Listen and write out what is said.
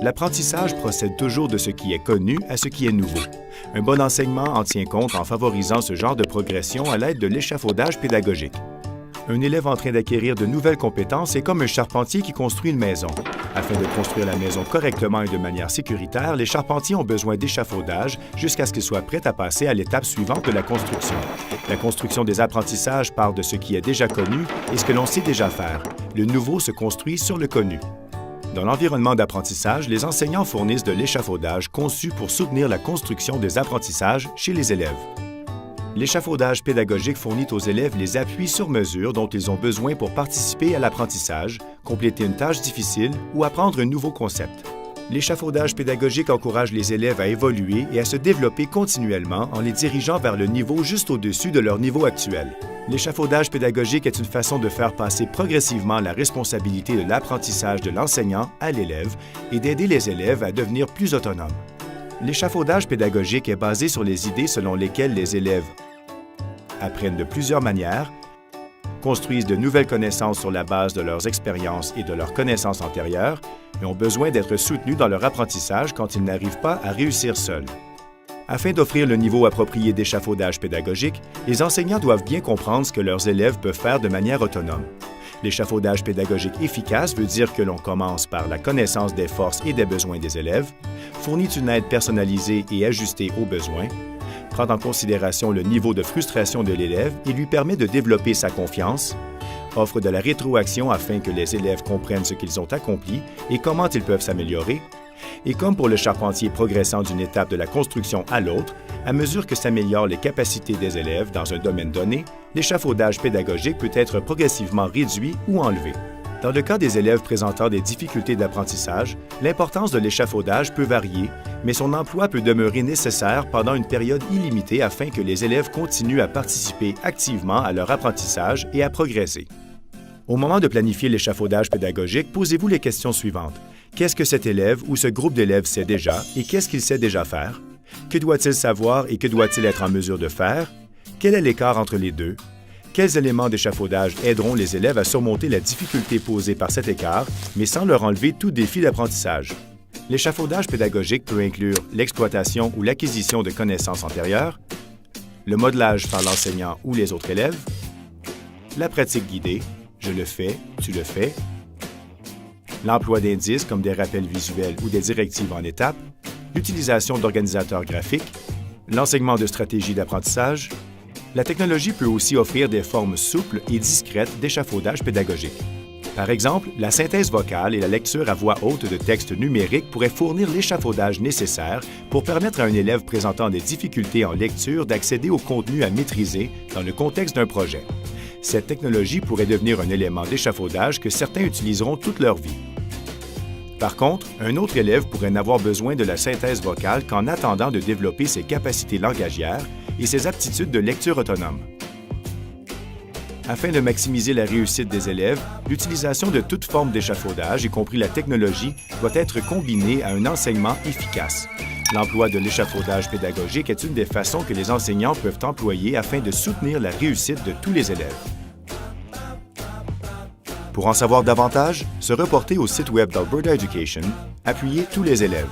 L'apprentissage procède toujours de ce qui est connu à ce qui est nouveau. Un bon enseignement en tient compte en favorisant ce genre de progression à l'aide de l'échafaudage pédagogique. Un élève en train d'acquérir de nouvelles compétences est comme un charpentier qui construit une maison. Afin de construire la maison correctement et de manière sécuritaire, les charpentiers ont besoin d'échafaudage jusqu'à ce qu'ils soient prêts à passer à l'étape suivante de la construction. La construction des apprentissages part de ce qui est déjà connu et ce que l'on sait déjà faire. Le nouveau se construit sur le connu. Dans l'environnement d'apprentissage, les enseignants fournissent de l'échafaudage conçu pour soutenir la construction des apprentissages chez les élèves. L'échafaudage pédagogique fournit aux élèves les appuis sur mesure dont ils ont besoin pour participer à l'apprentissage, compléter une tâche difficile ou apprendre un nouveau concept. L'échafaudage pédagogique encourage les élèves à évoluer et à se développer continuellement en les dirigeant vers le niveau juste au-dessus de leur niveau actuel. L'échafaudage pédagogique est une façon de faire passer progressivement la responsabilité de l'apprentissage de l'enseignant à l'élève et d'aider les élèves à devenir plus autonomes. L'échafaudage pédagogique est basé sur les idées selon lesquelles les élèves apprennent de plusieurs manières, construisent de nouvelles connaissances sur la base de leurs expériences et de leurs connaissances antérieures et ont besoin d'être soutenus dans leur apprentissage quand ils n'arrivent pas à réussir seuls. Afin d'offrir le niveau approprié d'échafaudage pédagogique, les enseignants doivent bien comprendre ce que leurs élèves peuvent faire de manière autonome. L'échafaudage pédagogique efficace veut dire que l'on commence par la connaissance des forces et des besoins des élèves, fournit une aide personnalisée et ajustée aux besoins, prend en considération le niveau de frustration de l'élève et lui permet de développer sa confiance, offre de la rétroaction afin que les élèves comprennent ce qu'ils ont accompli et comment ils peuvent s'améliorer, et comme pour le charpentier progressant d'une étape de la construction à l'autre, à mesure que s'améliorent les capacités des élèves dans un domaine donné, l'échafaudage pédagogique peut être progressivement réduit ou enlevé. Dans le cas des élèves présentant des difficultés d'apprentissage, l'importance de l'échafaudage peut varier, mais son emploi peut demeurer nécessaire pendant une période illimitée afin que les élèves continuent à participer activement à leur apprentissage et à progresser. Au moment de planifier l'échafaudage pédagogique, posez-vous les questions suivantes. Qu'est-ce que cet élève ou ce groupe d'élèves sait déjà et qu'est-ce qu'il sait déjà faire? Que doit-il savoir et que doit-il être en mesure de faire? Quel est l'écart entre les deux? Quels éléments d'échafaudage aideront les élèves à surmonter la difficulté posée par cet écart, mais sans leur enlever tout défi d'apprentissage? L'échafaudage pédagogique peut inclure l'exploitation ou l'acquisition de connaissances antérieures, le modelage par l'enseignant ou les autres élèves, la pratique guidée, je le fais, tu le fais, l'emploi d'indices comme des rappels visuels ou des directives en étapes, l'utilisation d'organisateurs graphiques, l'enseignement de stratégies d'apprentissage. La technologie peut aussi offrir des formes souples et discrètes d'échafaudage pédagogique. Par exemple, la synthèse vocale et la lecture à voix haute de textes numériques pourraient fournir l'échafaudage nécessaire pour permettre à un élève présentant des difficultés en lecture d'accéder au contenu à maîtriser dans le contexte d'un projet. Cette technologie pourrait devenir un élément d'échafaudage que certains utiliseront toute leur vie. Par contre, un autre élève pourrait n'avoir besoin de la synthèse vocale qu'en attendant de développer ses capacités langagières et ses aptitudes de lecture autonome. Afin de maximiser la réussite des élèves, l'utilisation de toute forme d'échafaudage, y compris la technologie, doit être combinée à un enseignement efficace. L'emploi de l'échafaudage pédagogique est une des façons que les enseignants peuvent employer afin de soutenir la réussite de tous les élèves. Pour en savoir davantage, se reporter au site web d'Alberta Education, appuyez tous les élèves.